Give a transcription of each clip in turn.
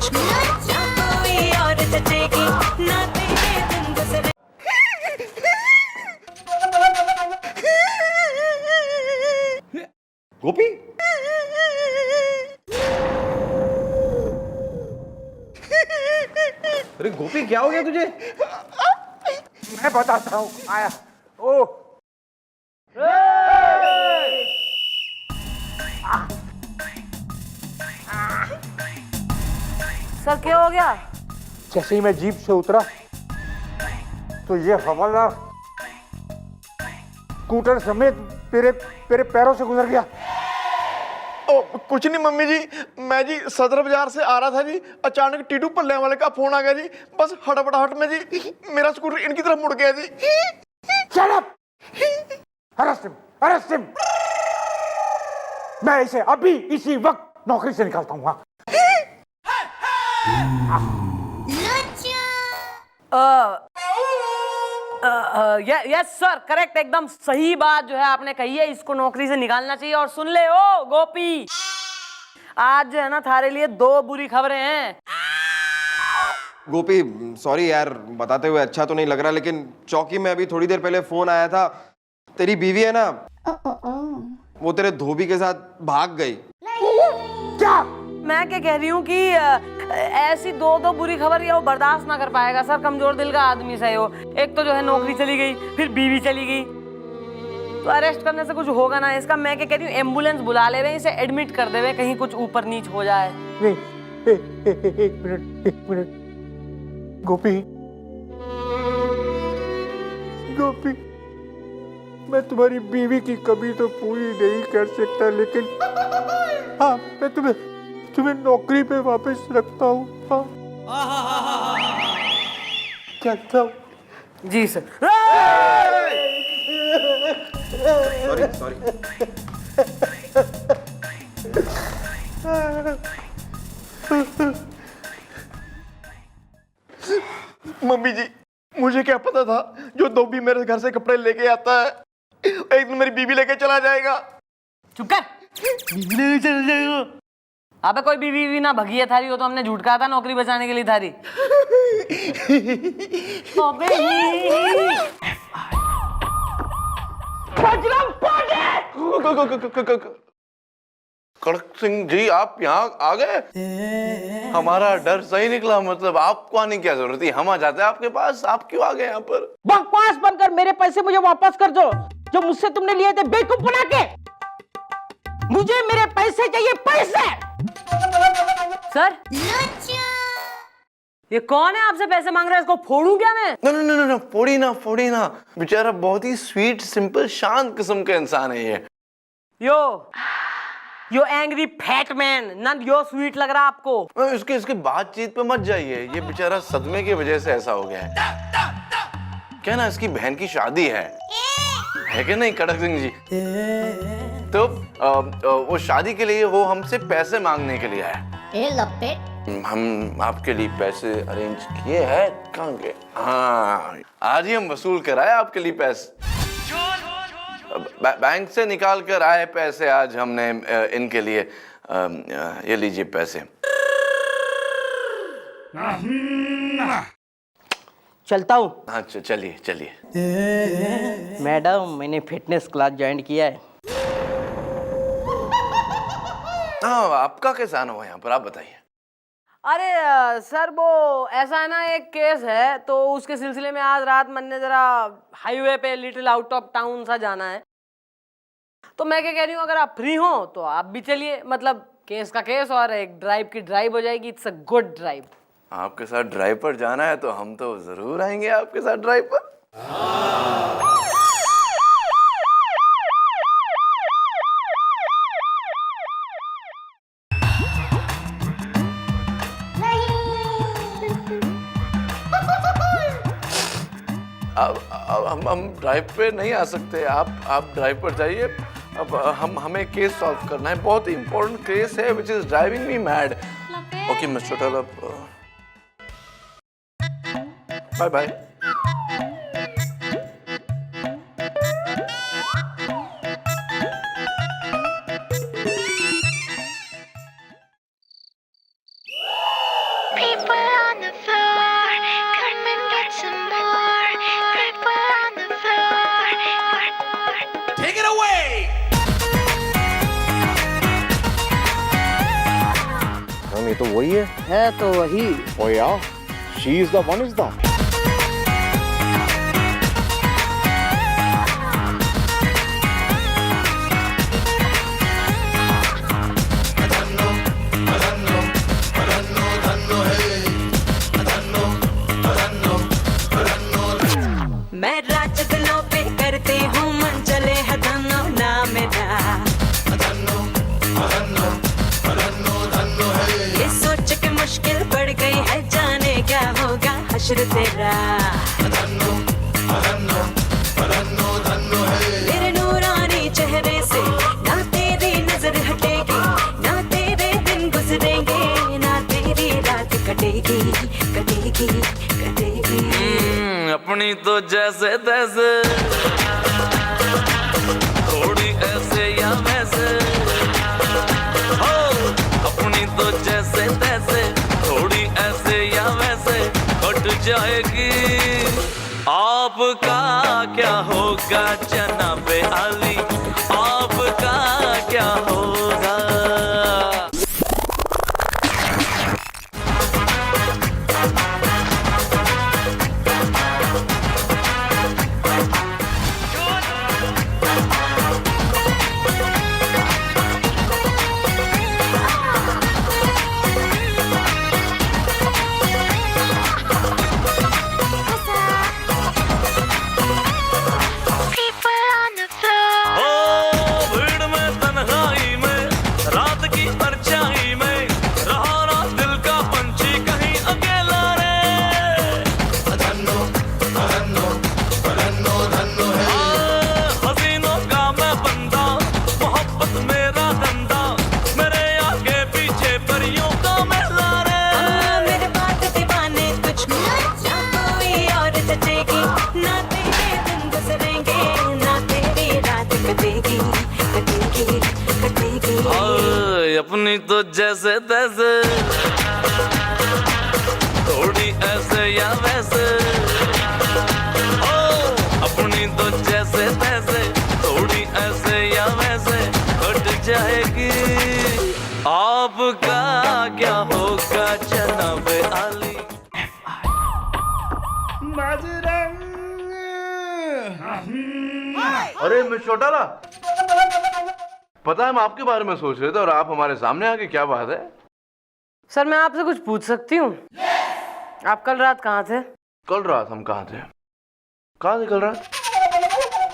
कोई और जचेगी ना तेरे दिन गुजरे। गोपी, अरे गोपी क्या हो गया तुझे? मैं बताता हूँ, आया। ओ सर क्या हो गया? जैसे ही मैं जीप से उतरा तो ये हवाला स्कूटर समेत मेरे मेरे पैरों से गुजर गया। ओ, कुछ नहीं मम्मी जी, मैं जी सदर बाजार से आ रहा था जी, अचानक टीटू पल्ले वाले का फोन आ गया जी, बस हड़बड़ाहट में जी मेरा स्कूटर इनकी तरफ मुड़ गया जी। Shut up! Arrest him! Arrest him! मैं इसे अभी इसी वक्त नौकरी से निकालता हूँ। यस सर, करेक्ट, एकदम सही बात जो है आपने कही है। इसको नौकरी से निकालना चाहिए। और सुन ले ओ गोपी, आज जो है ना थारे लिए 2 बुरी खबरें हैं। गोपी सॉरी यार, बताते हुए अच्छा तो नहीं लग रहा, लेकिन चौकी में अभी थोड़ी देर पहले फोन आया था, तेरी बीवी है ना, वो तेरे धोबी के साथ भाग गई। क्या? मैं क्या कह रही हूँ कि ऐसी 2 बुरी खबर ये वो बर्दाश्त ना कर पाएगा सर। कमजोर दिल का आदमी सही हो। एक तो जो है नौकरी चली गई, फिर बीवी चली गई, तो अरेस्ट करने से कुछ होगा ना इसका। मैं क्या कह रही हूँ, एम्बुलेंस बुला ले, इसे एडमिट कर दे, कहीं कुछ ऊपर नीच हो जाए। नहीं, एक मिनट गोपी, गोपी, मैं तुम्हारी बीवी की कमी तो पूरी नहीं कर सकता, लेकिन हाँ, मैं तुम्हें नौकरी पे वापस रखता हूँ। हाँ, चलता हूँ। जी सर। Sorry sorry. मम्मी जी, मुझे क्या पता था जो धोबी मेरे घर से कपड़े लेके आता है एक दिन मेरी बीवी लेके चला जाएगा। चुप कर। बीवी लेके चल जाएगा? अबे कोई बीवी ना भगी है थारी, वो तो हमने झूठ कहा था नौकरी बचाने के लिए थारी। कड़क सिंह जी, आप यहाँ आ गए? हमारा डर सही निकला। मतलब आपको आने की क्या जरूरत थी, हम आ जाते आपके पास। आप क्यों आ गए यहाँ पर? बकवास बंद कर, मेरे पैसे मुझे वापस कर दो जो मुझसे तुमने लिए थे बेवकूफ बना के। मुझे मेरे पैसे चाहिए, पैसे। सर ये कौन है आपसे पैसे मांग रहा है? इसको फोड़ूं क्या मैं? नो नो नो नो, फोड़ी ना। बेचारा बहुत ही स्वीट, सिंपल, शांत किस्म का इंसान है ये। यो एंग्री फैट मैन, नन यो स्वीट लग रहा आपको? इसके बातचीत पे मत जाइए। ये बेचारा सदमे की वजह से ऐसा हो गया है। क्या ना, इसकी बहन की शादी है कि नहीं कड़क सिंह जी? तो वो शादी के लिए वो हमसे पैसे मांगने के लिए आया। हम आपके लिए पैसे अरेंज किए हैं। कहाँ गए? हाँ, आज ही हम वसूल कराए आपके लिए पैसे। बैंक से निकाल कर आए पैसे आज हमने इनके लिए। ये लीजिए पैसे। चलता हूँ। हाँ चलिए। मैडम, मैंने फिटनेस क्लास ज्वाइन किया है। हाँ, आपका कैसा आना हुआ यहाँ पर, आप बताइए। अरे सर वो ऐसा है ना, एक केस है तो उसके सिलसिले में आज रात मैंने जरा हाईवे पे लिटिल आउट ऑफ टाउन सा जाना है। तो मैं क्या कह रही हूँ, अगर आप फ्री हो तो आप भी चलिए। मतलब केस का केस और एक ड्राइव की ड्राइव हो जाएगी। It's a good drive. आपके साथ ड्राइव पर जाना है तो हम तो जरूर आएंगे आपके साथ ड्राइव पर। अब हम ड्राइव पे नहीं आ सकते। आप ड्राइव पर जाइए। अब हमें केस सॉल्व करना है। बहुत ही इंपॉर्टेंट केस है which is driving me mad. Okay mister टलप, bye bye. People on the floor, come and get some more. People on the floor. Take it away. हम ये तो वही है तो वही। ओ यार she is the one is the मैं राज दिलों पे करती हूँ मन चले है धनो ना मेरा ये सोच के मुश्किल पड़ गई है जाने क्या होगा हश्र तेरा मेरे नूरानी चेहरे से ना तेरी नजर हटेगी ना तेरे दिन गुजरेंगे ना तेरी रात कटेगी कटेगी कटेगी अपनी तो जैसे तैसे थोड़ी ऐसे या वैसे हो अपनी तो जैसे तैसे थोड़ी ऐसे या वैसे कट जाएगी आपका क्या होगा जनाबे आली आपका क्या होगा People on the floor. ओ भीड़ में तन्हाई में रात की परछाई में रहा ना दिल का पंछी कहीं अकेला रे हसीनों का मैं बंदा मोहब्बत मेरा धंधा मेरे आगे पीछे परियों का मेला रे मेरे बात दीवाने तुझ में ना कोई और जचेगी ना तेरे दिन गुजरेंगे ना तेरी रात कटेगी कटेगी कटेगी ओए, अपनी तो जैसे तैसे थोड़ी ऐसे या वैसे ओ अपनी तो जैसे तैसे थोड़ी ऐसे या वैसे कट जाएगी आपका क्या होगा जनाब आली अरे मैं चौटाला, पता है हम आपके बारे में सोच रहे थे और आप हमारे सामने आके, क्या बात है? सर मैं आपसे कुछ पूछ सकती हूँ? आप कल रात कहाँ थे? कल रात हम कहाँ थे? कहाँ थे कल रात?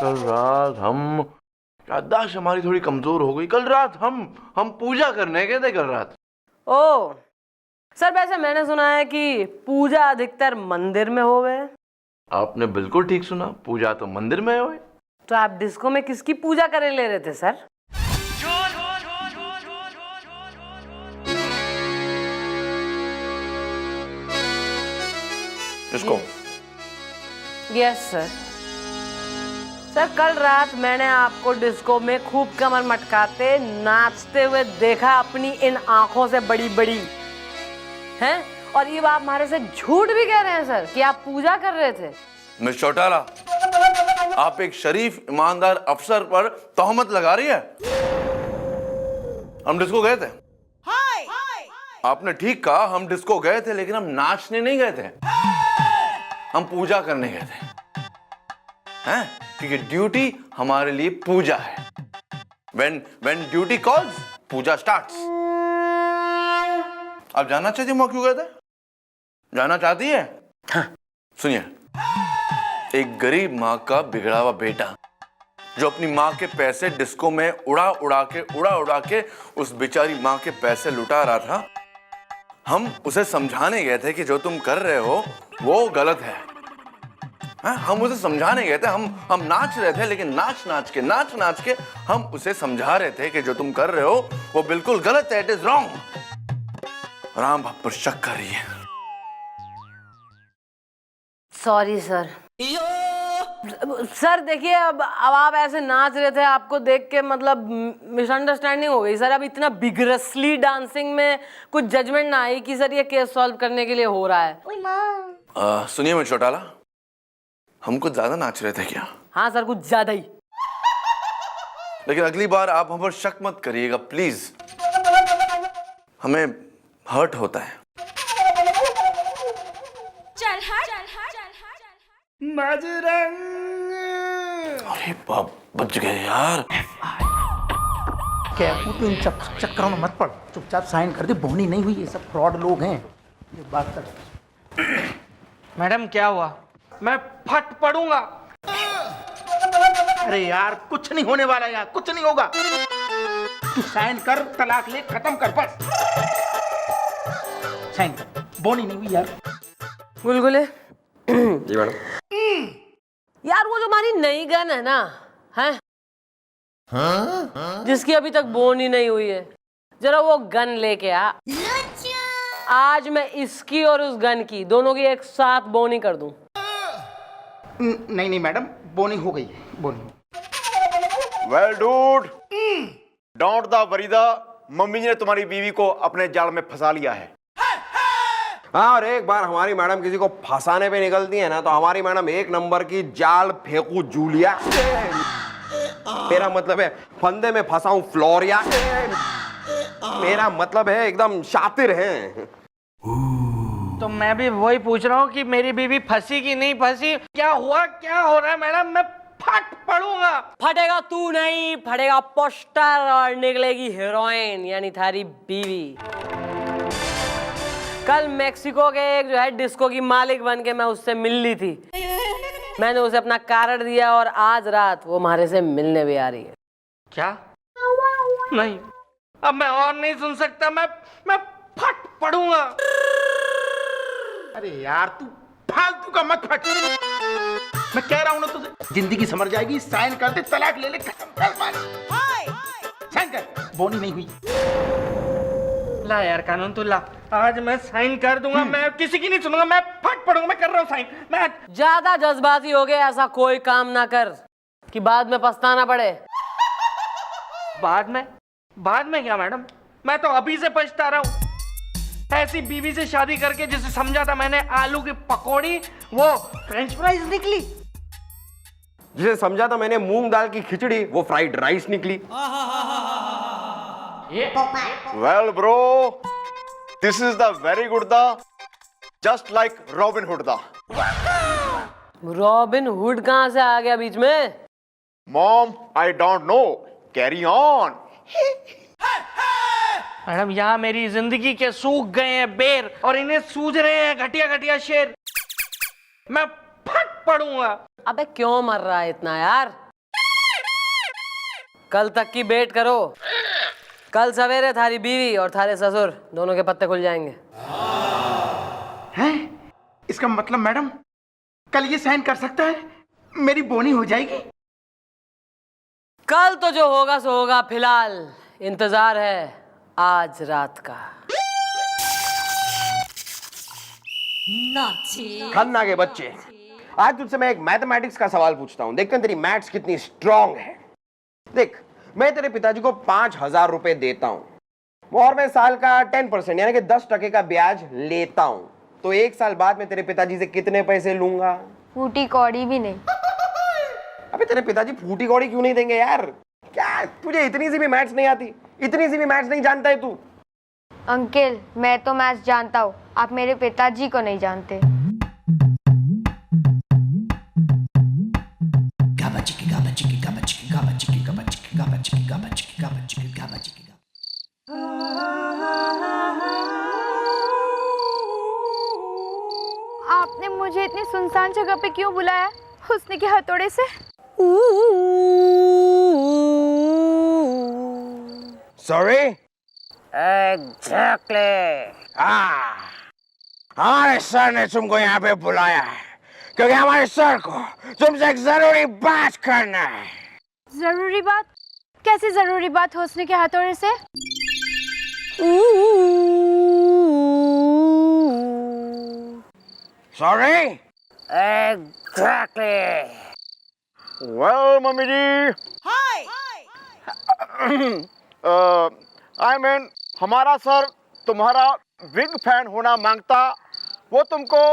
कल रात हम, याददाश्त हमारी थोड़ी कमजोर हो गई। कल रात हम पूजा करने गए थे कल रात। ओ सर, वैसे मैंने सुना है कि पूजा अधिकतर मंदिर में होवे। आपने बिल्कुल ठीक सुना, पूजा तो मंदिर में हुए। तो आप डिस्को में किसकी पूजा करे ले रहे थे सर? इसको यस सर। सर कल रात मैंने आपको डिस्को में खूब कमर मटकाते नाचते हुए देखा अपनी इन आंखों से बड़ी बड़ी हैं, और ये आप हमारे से झूठ भी कह रहे हैं सर कि आप पूजा कर रहे थे। मिस चौटाला, आप एक शरीफ ईमानदार अफसर पर तोहमत लगा रही है। हम डिस्को गए थे। आपने ठीक कहा, हम डिस्को गए थे, लेकिन हम नाचने नहीं गए थे, हम पूजा करने गए थे। हैं? क्योंकि ड्यूटी हमारे लिए पूजा है। When duty calls, Puja starts। आप जानना चाहती हैं क्यों गए थे? जानना चाहती है? हाँ। सुनिए, एक गरीब माँ का बिगड़ा हुआ बेटा जो अपनी माँ के पैसे डिस्को में उड़ा उड़ा के उस बेचारी माँ के पैसे लुटा रहा था। हम उसे समझाने गए थे कि जो तुम कर रहे हो वो गलत है। हम उसे समझाने गए थे, हम नाच रहे थे, लेकिन नाच नाच के हम उसे समझा रहे थे कि जो तुम कर रहे हो वो बिल्कुल गलत है, इट इज रॉन्ग। राम बाप पर शक कर रही है। Sorry sir. सर देखिए, अब आप ऐसे नाच रहे थे, आपको देख के मतलब मिसअंडरस्टैंडिंग हो गई सर। अब इतना बिगरसली डांसिंग में कुछ जजमेंट ना आई कि सर ये केस सॉल्व करने के लिए हो रहा है। सुनिए मैं चौटाला, हम कुछ ज्यादा नाच रहे थे क्या? हाँ सर, कुछ ज्यादा ही। लेकिन अगली बार आप हम पर शक मत करिएगा प्लीज, हमें हर्ट होता है। अरे बाप, बच गए यार। क्या तू इन चक्करों में मत पड़, चुपचाप साइन कर दे। बोनी नहीं हुई, ये सब फ्रॉड लोग हैं। ये बात कर। मैडम क्या हुआ? मैं फट पड़ूंगा। अरे यार कुछ नहीं होने वाला यार, कुछ नहीं होगा। तू साइन कर, तलाक ले, खत्म कर बस। साइन कर, बोनी नहीं हुई यार। गुलगुले जी मैडम। यार, वो जो हमारी नई गन है ना, है जिसकी अभी तक बोन ही नहीं हुई है, जरा वो गन लेके आ। आज मैं इसकी और उस गन की दोनों की एक साथ बोनी कर दूं। नहीं नहीं मैडम, बोनी हो गई है, बोनी। Well dude, don't the worry the, mummy ji ने तुम्हारी बीवी को अपने जाल में फंसा लिया है। हाँ, और एक बार हमारी मैडम किसी को फंसाने पे निकलती है ना, तो हमारी मैडम एक नंबर की जाल फेंकू जूलिया। मेरा मतलब है फंदे में फंसाऊं फ्लोरिया। मेरा मतलब है एकदम शातिर है। तो मैं भी वही पूछ रहा हूँ कि मेरी बीवी फंसी कि नहीं फंसी, क्या हुआ, क्या हो रहा है मैडम? मैं फट पड़ूंगा। फटेगा तू नहीं, फटेगा पोस्टर और निकलेगी हीरोइन, यानी थारी बीवी। कल मेक्सिको के एक जो है डिस्को की मालिक बन के मैं उससे मिल ली थी। मैंने उसे अपना कार्ड दिया और आज रात वो हमारे से मिलने भी आ रही है। क्या? नहीं, अब मैं और नहीं सुन सकता। मैं फट पड़ूंगा। अरे यार तू फालतू का मत फट। मैं कह रहा हूं ना तुझे, जिंदगी समझ जाएगी। साइन कर दे, तलाक ले ले, खत्म कर बस। साइन कर, बोनी नहीं हुई। ला यार कानून, तू ला। आज मैं साइन कर दूंगा, मैं किसी की नहीं सुनूंगा। मैं फट पड़ूंगा, मैं कर रहा हूँ साइन। मैं ज्यादा जज्बाती हो गया, ऐसा कोई काम ना कर कि बाद में पछताना पड़े। बाद में क्या मैडम? मैं तो अभी से पछता रहा हूँ। ऐसी बीवी से शादी करके जिसे समझा था मैंने आलू की पकौड़ी, वो फ्रेंच फ्राइज निकली। जिसे समझा था मैंने मूंग दाल की खिचड़ी, वो फ्राइड राइस निकली। Well bro, this is the very good the, just like robin hood the. Robin hood कहां से आ गया बीच में? Mom I don't know, carry on. Madam, यहाँ मेरी जिंदगी के सूख गए हैं बेर और इन्हें सूझ रहे हैं घटिया घटिया शेर। मैं फट पड़ूंगा। अबे क्यों मर रहा है इतना यार? कल तक की वेट करो। कल सवेरे थारी बीवी और थारे ससुर दोनों के पत्ते खुल जाएंगे। हैं? इसका मतलब मैडम कल ये साइन कर सकता है, मेरी बोनी हो जाएगी। कल तो जो होगा सो होगा, फिलहाल इंतजार है आज रात का। खन्ना के बच्चे, आज तुझसे मैं एक मैथमेटिक्स का सवाल पूछता हूं। देखते हैं तेरी मैथ्स कितनी स्ट्रांग है। देख, मैं तेरे पिताजी को 5,000 रुपए देता हूं और मैं साल का 10% यानी कि 10% का ब्याज लेता हूं, तो एक साल बाद मैं तेरे पिताजी से कितने पैसे लूंगा? फूटी कौड़ी भी नहीं। अबे तेरे पिताजी फूटी कौड़ी क्यों नहीं देंगे यार? क्या तुझे इतनी सी भी मैथ्स नहीं आती? इतनी सी भी मैथ्स नहीं जानता है तू? अंकल, मैं तो मैथ्स जानता हूँ, आप मेरे पिताजी को नहीं जानते। आपने मुझे इतनी सुनसान जगह पे क्यों बुलाया? हुस्न के हथौड़े से? सॉरी। एग्जैक्टली। हमारे सर ने तुमको यहाँ पे बुलाया है क्योंकि हमारे सर को तुमसे एक जरूरी बात करना है। जरूरी बात? कैसी जरूरी बात हुस्न के हथौड़े से? Sorry. Exactly. Well mummy ji I mean हमारा सर तुम्हारा बिग फैन होना मांगता, वो तुमको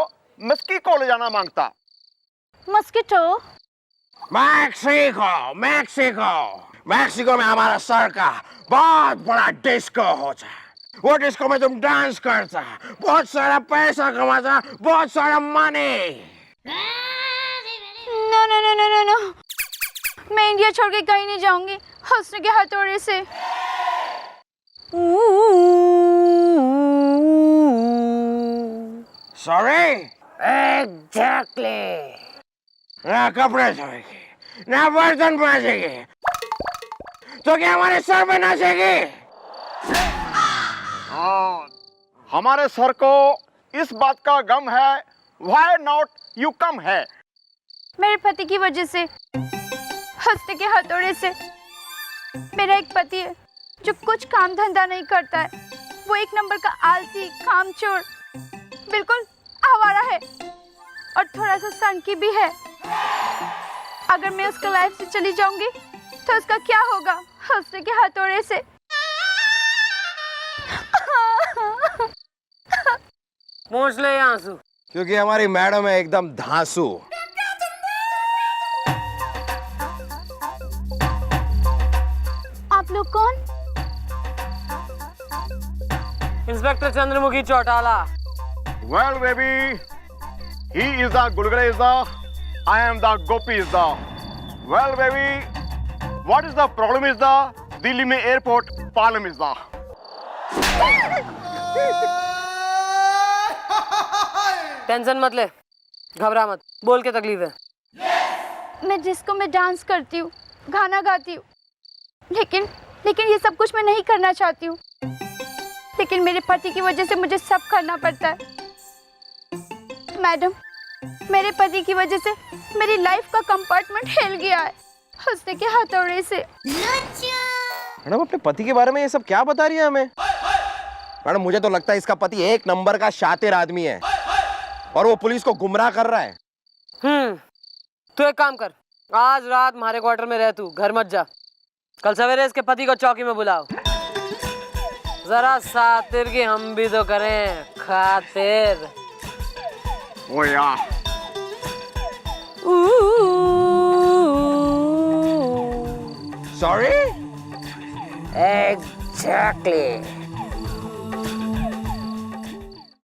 मेक्सिको ले जाना मांगता। मस्किटो मैक्सिको मैक्सिको मैक्सिको में हमारा सर का बहुत बड़ा डिस्को होता है। वो डिस्को में तुम डांस करता, बहुत सारा पैसा कमाता, बहुत सारा money. No no no no no no, मैं इंडिया छोड़ के कहीं नहीं जाऊंगी हुस्न के हथौड़े से। Sorry exactly. ना कपड़े धोएगी, ना बर्तन मांजेगी, तो क्या हमारे सर पे नाचेगी? हमारे सर को इस बात का गम है, व्हाई नॉट यू कम है। मेरे पति की वजह से, हंसने के हथौड़े से। मेरा एक पति है जो कुछ काम धंधा नहीं करता है। वो एक नंबर का आलसी, कामचोर, बिल्कुल आवारा है और थोड़ा सा सनकी भी है। अगर मैं उसका लाइफ से चली जाऊंगी तो उसका क्या होगा हंसने के हथौड़े से। पहुंच ले यहाँ आंसू। क्योंकि हमारी मैडम है एकदम धांसू। आप लोग कौन? Inspector Chandramukhi Chautala. Well baby, he is the गुलगुले is the, I am the Gopi is the. Well baby, what is the problem is the, Delhi में airport problem is the. Tension मत ले, घबरा मत, बोल के तकलीफ है। मैं डिस्को में डांस करती हूँ, गाना गाती हूँ, लेकिन ये सब कुछ मैं नहीं करना चाहती हूँ। लेकिन मेरे पति की वजह से मुझे सब करना पड़ता है। मैडम, मेरे पति की वजह से मेरी लाइफ का कंपार्टमेंट हिल गया है हंसने के हथौड़े से। मैडम अपने पति के बारे में ये सब क्या बता रही है हमें? मैडम मुझे तो लगता है इसका पति एक नंबर का शातिर आदमी है और वो पुलिस को गुमराह कर रहा है। तू एक काम कर, आज रात हमारे क्वार्टर में रह, तू घर मत जा। कल सवेरे इसके पति को चौकी में बुलाओ, जरा सातिर की हम भी तो करें खातिर। ओ या सॉरी एग्जैक्टली।